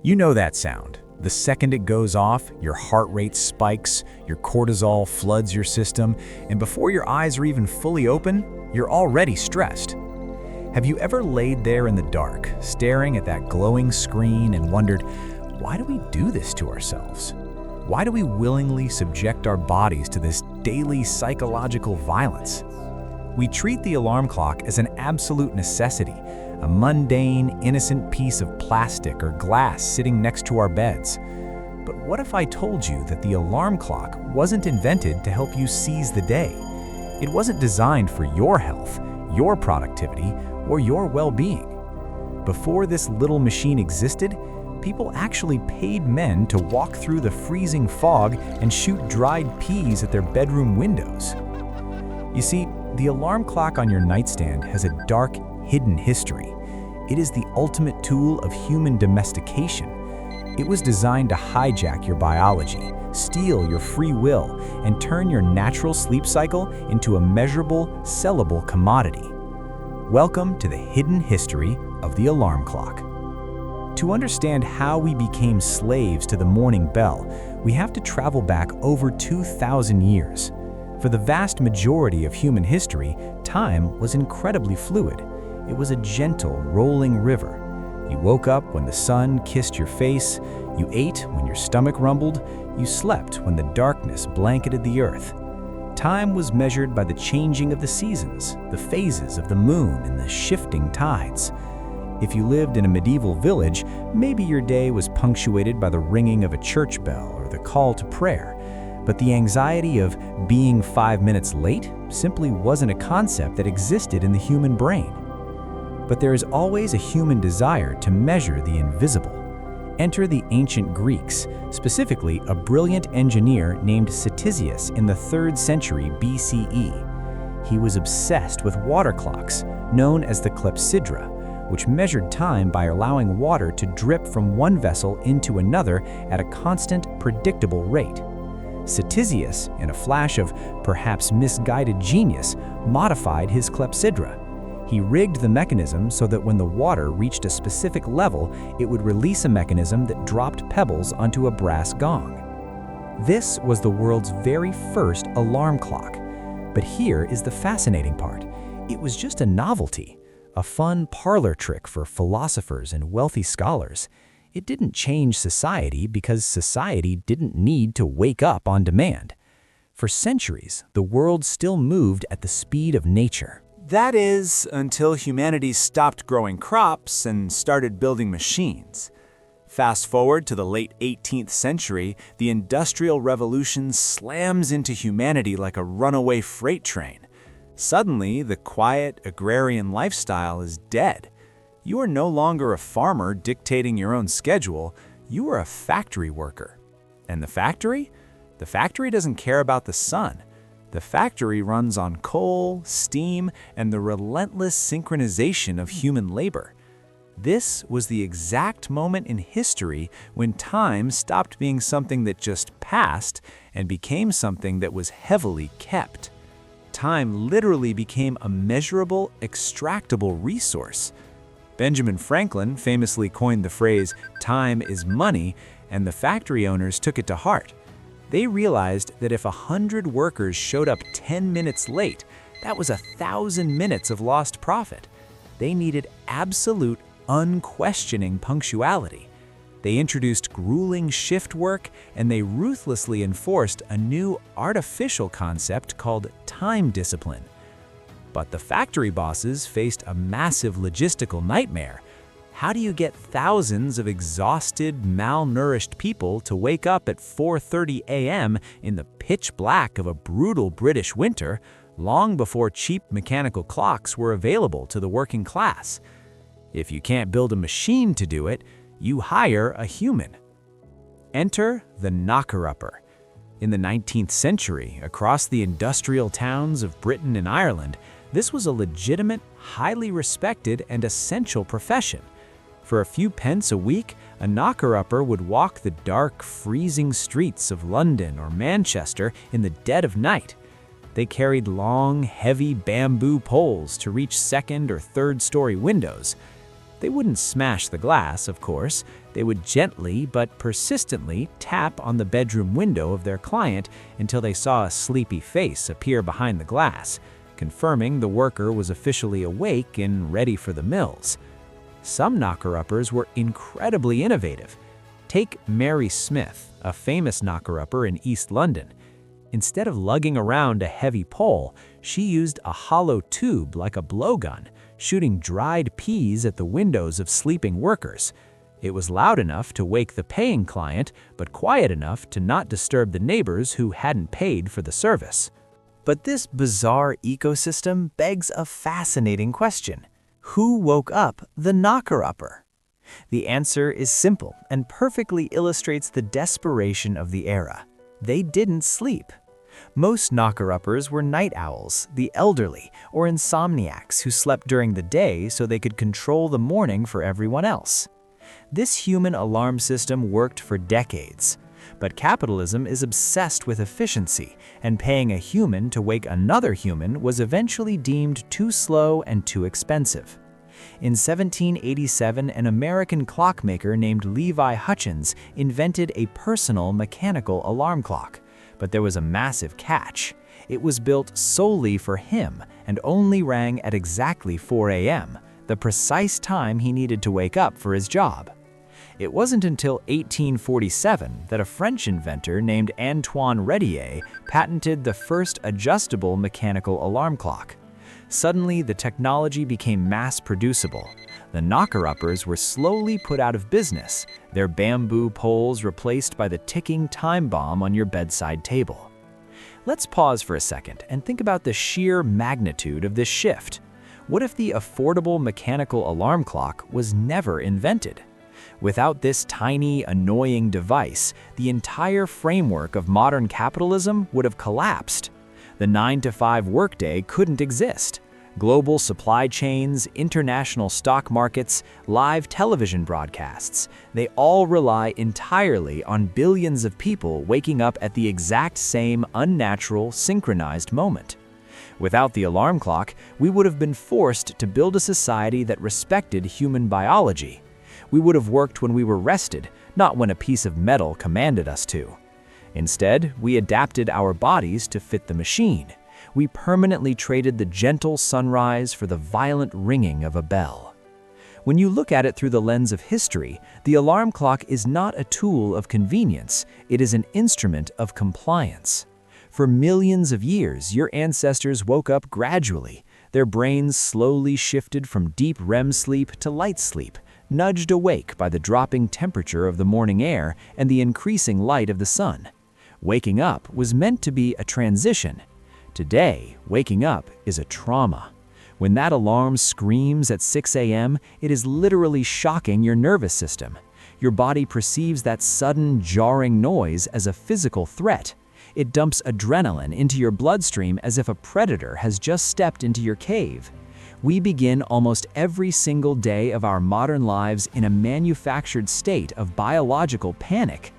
You know that sound. The second it goes off, your heart rate spikes, your cortisol floods your system, and before your eyes are even fully open, you're already stressed. Have you ever laid there in the dark, staring at that glowing screen and wondered, why do we do this to ourselves? Why do we willingly subject our bodies to this daily psychological violence? We treat the alarm clock as an absolute necessity, a mundane, innocent piece of plastic or glass sitting next to our beds. But what if I told you that the alarm clock wasn't invented to help you seize the day? It wasn't designed for your health, your productivity, or your well-being. Before this little machine existed, people actually paid men to walk through the freezing fog and shoot dried peas at their bedroom windows. You see, the alarm clock on your nightstand has a dark, hidden history. It is the ultimate tool of human domestication. It was designed to hijack your biology, steal your free will, and turn your natural sleep cycle into a measurable, sellable commodity. Welcome to the hidden history of the alarm clock. To understand how we became slaves to the morning bell, we have to travel back over 2,000 years. For the vast majority of human history, time was incredibly fluid. It was a gentle, rolling river. You woke up when the sun kissed your face, you ate when your stomach rumbled, you slept when the darkness blanketed the earth. Time was measured by the changing of the seasons, the phases of the moon, and the shifting tides. If you lived in a medieval village, maybe your day was punctuated by the ringing of a church bell or the call to prayer. But the anxiety of being 5 minutes late simply wasn't a concept that existed in the human brain. But there is always a human desire to measure the invisible. Enter the ancient Greeks, specifically a brilliant engineer named Ctesias in the 3rd century BCE. He was obsessed with water clocks, known as the clepsydra, which measured time by allowing water to drip from one vessel into another at a constant, predictable rate. Ctesias, in a flash of perhaps misguided genius, modified his clepsydra. He rigged the mechanism so that when the water reached a specific level, it would release a mechanism that dropped pebbles onto a brass gong. This was the world's very first alarm clock. But here is the fascinating part. It was just a novelty, a fun parlor trick for philosophers and wealthy scholars. It didn't change society because society didn't need to wake up on demand. For centuries, the world still moved at the speed of nature. That is, until humanity stopped growing crops and started building machines. Fast forward to the late 18th century, the Industrial Revolution slams into humanity like a runaway freight train. Suddenly, the quiet, agrarian lifestyle is dead. You are no longer a farmer dictating your own schedule, you are a factory worker. And the factory? The factory doesn't care about the sun. The factory runs on coal, steam, and the relentless synchronization of human labor. This was the exact moment in history when time stopped being something that just passed and became something that was heavily kept. Time literally became a measurable, extractable resource. Benjamin Franklin famously coined the phrase, "Time is money," and the factory owners took it to heart. They realized that if 100 workers showed up 10 minutes late, that was 1,000 minutes of lost profit. They needed absolute, unquestioning punctuality. They introduced grueling shift work, and they ruthlessly enforced a new artificial concept called time discipline. But the factory bosses faced a massive logistical nightmare. How do you get thousands of exhausted, malnourished people to wake up at 4:30 a.m. in the pitch black of a brutal British winter, long before cheap mechanical clocks were available to the working class? If you can't build a machine to do it, you hire a human. Enter the knocker-upper. In the 19th century, across the industrial towns of Britain and Ireland, this was a legitimate, highly respected, and essential profession. For a few pence a week, a knocker-upper would walk the dark, freezing streets of London or Manchester in the dead of night. They carried long, heavy bamboo poles to reach second or third-story windows. They wouldn't smash the glass, of course. They would gently but persistently tap on the bedroom window of their client until they saw a sleepy face appear behind the glass, confirming the worker was officially awake and ready for the mills. Some knocker-uppers were incredibly innovative. Take Mary Smith, a famous knocker-upper in East London. Instead of lugging around a heavy pole, she used a hollow tube like a blowgun, shooting dried peas at the windows of sleeping workers. It was loud enough to wake the paying client, but quiet enough to not disturb the neighbors who hadn't paid for the service. But this bizarre ecosystem begs a fascinating question. Who woke up the knocker-upper? The answer is simple and perfectly illustrates the desperation of the era. They didn't sleep. Most knocker-uppers were night owls, the elderly, or insomniacs who slept during the day so they could control the morning for everyone else. This human alarm system worked for decades. But capitalism is obsessed with efficiency, and paying a human to wake another human was eventually deemed too slow and too expensive. In 1787, an American clockmaker named Levi Hutchins invented a personal mechanical alarm clock. But there was a massive catch. It was built solely for him and only rang at exactly 4 a.m., the precise time he needed to wake up for his job. It wasn't until 1847 that a French inventor named Antoine Redier patented the first adjustable mechanical alarm clock. Suddenly, the technology became mass-producible. The knocker-uppers were slowly put out of business, their bamboo poles replaced by the ticking time bomb on your bedside table. Let's pause for a second and think about the sheer magnitude of this shift. What if the affordable mechanical alarm clock was never invented? Without this tiny, annoying device, the entire framework of modern capitalism would have collapsed. The 9-to-5 workday couldn't exist. Global supply chains, international stock markets, live television broadcasts, they all rely entirely on billions of people waking up at the exact same unnatural, synchronized moment. Without the alarm clock, we would have been forced to build a society that respected human biology. We would have worked when we were rested, not when a piece of metal commanded us to. Instead, we adapted our bodies to fit the machine. We permanently traded the gentle sunrise for the violent ringing of a bell. When you look at it through the lens of history, the alarm clock is not a tool of convenience, it is an instrument of compliance. For millions of years, your ancestors woke up gradually. Their brains slowly shifted from deep REM sleep to light sleep, nudged awake by the dropping temperature of the morning air and the increasing light of the sun. Waking up was meant to be a transition. Today, waking up is a trauma. When that alarm screams at 6 a.m., it is literally shocking your nervous system. Your body perceives that sudden, jarring noise as a physical threat. It dumps adrenaline into your bloodstream as if a predator has just stepped into your cave. We begin almost every single day of our modern lives in a manufactured state of biological panic.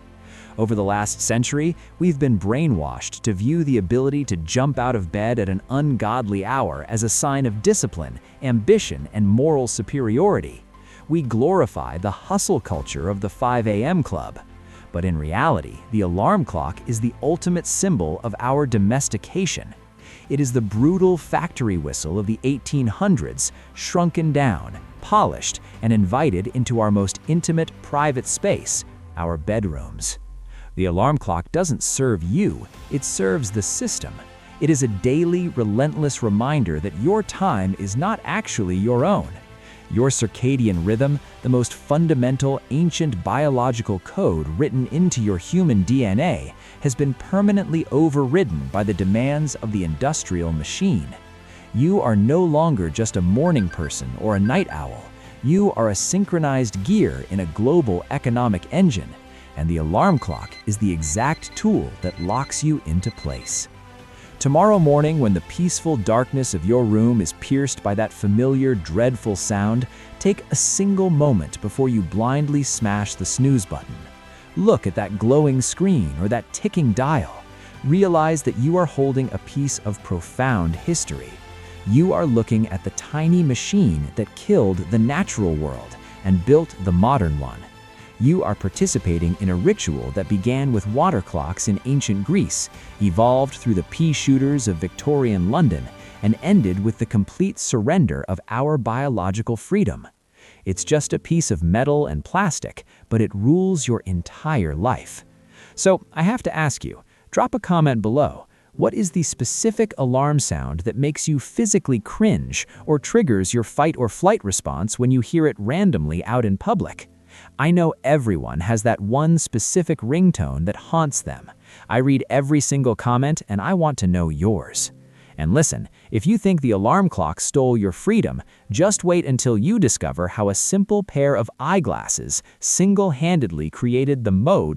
Over the last century, we've been brainwashed to view the ability to jump out of bed at an ungodly hour as a sign of discipline, ambition, and moral superiority. We glorify the hustle culture of the 5 a.m. club. But in reality, the alarm clock is the ultimate symbol of our domestication. It is the brutal factory whistle of the 1800s, shrunken down, polished, and invited into our most intimate private space, our bedrooms. The alarm clock doesn't serve you, it serves the system. It is a daily, relentless reminder that your time is not actually your own. Your circadian rhythm, the most fundamental, ancient biological code written into your human DNA, has been permanently overridden by the demands of the industrial machine. You are no longer just a morning person or a night owl. You are a synchronized gear in a global economic engine, and the alarm clock is the exact tool that locks you into place. Tomorrow morning, when the peaceful darkness of your room is pierced by that familiar, dreadful sound, take a single moment before you blindly smash the snooze button. Look at that glowing screen or that ticking dial. Realize that you are holding a piece of profound history. You are looking at the tiny machine that killed the natural world and built the modern one. You are participating in a ritual that began with water clocks in ancient Greece, evolved through the pea shooters of Victorian London, and ended with the complete surrender of our biological freedom. It's just a piece of metal and plastic, but it rules your entire life. So I have to ask you, drop a comment below. What is the specific alarm sound that makes you physically cringe or triggers your fight or flight response when you hear it randomly out in public? I know everyone has that one specific ringtone that haunts them. I read every single comment and I want to know yours. And listen, if you think the alarm clock stole your freedom, just wait until you discover how a simple pair of eyeglasses single-handedly created the mode